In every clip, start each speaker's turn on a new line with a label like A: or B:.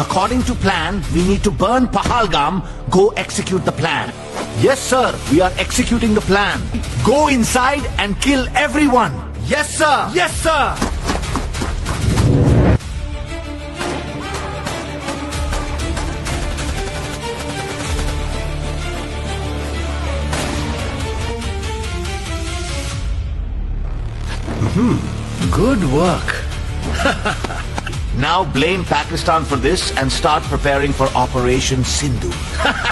A: According to plan, we need to burn Pahalgam. Go execute the plan. Yes, sir. We are executing the plan. Go inside and kill everyone. Yes, sir. Yes, sir. Good work. Now blame Pakistan for this and start preparing for Operation Sindhu.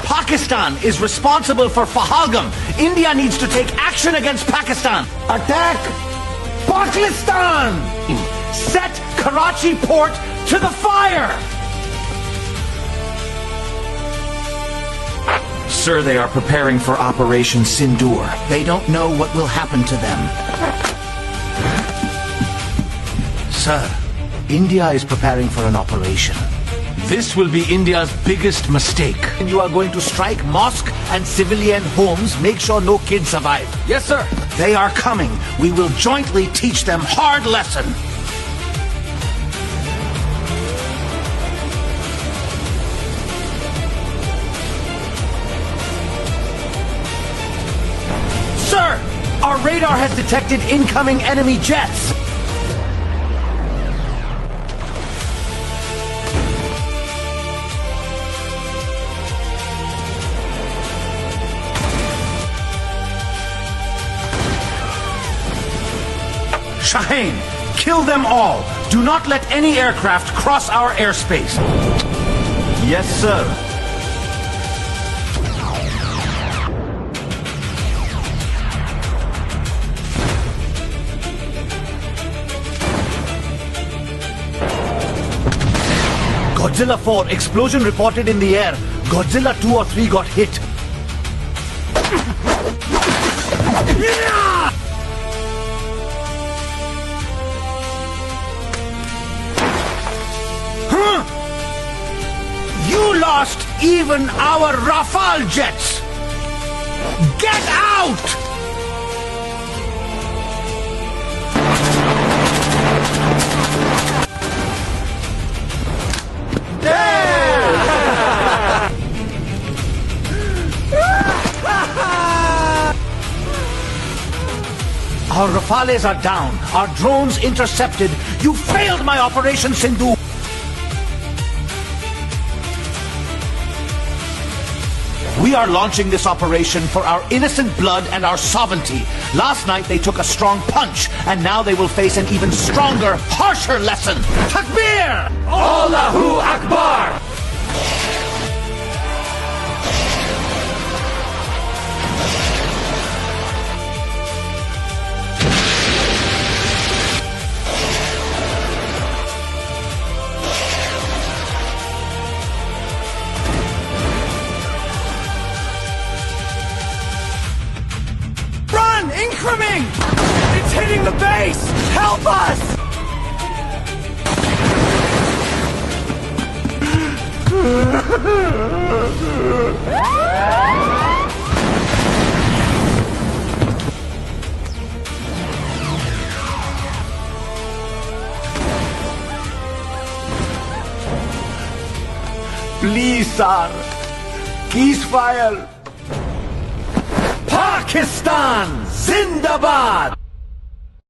A: Pakistan is responsible for Pahalgam. India needs to take action against Pakistan. Attack Pakistan! Set Karachi port to the fire! Sir, they are preparing for Operation Sindoor. They don't know what will happen to them. Sir, India is preparing for an operation. This will be India's biggest mistake. You are going to strike mosque and civilian homes. Make sure no kids survive. Yes, sir. They are coming. We will jointly teach them hard lesson. Sir, our radar has detected incoming enemy jets. Shaheen, kill them all. Do not let any aircraft cross our airspace. Yes, sir. Godzilla 4, explosion reported in the air. Godzilla 2 or 3 got hit. You lost even our Rafale jets! Get out! Our Rafales are down. Our drones intercepted. You failed my Operation Sindhu. We are launching this operation for our innocent blood and our sovereignty. Last night they took a strong punch, and now they will face an even stronger, harsher lesson. Takbir! Allahu Akbar! Incoming! It's hitting the base! Help us! Please, sir. Ceasefire. Pakistan Zindabad!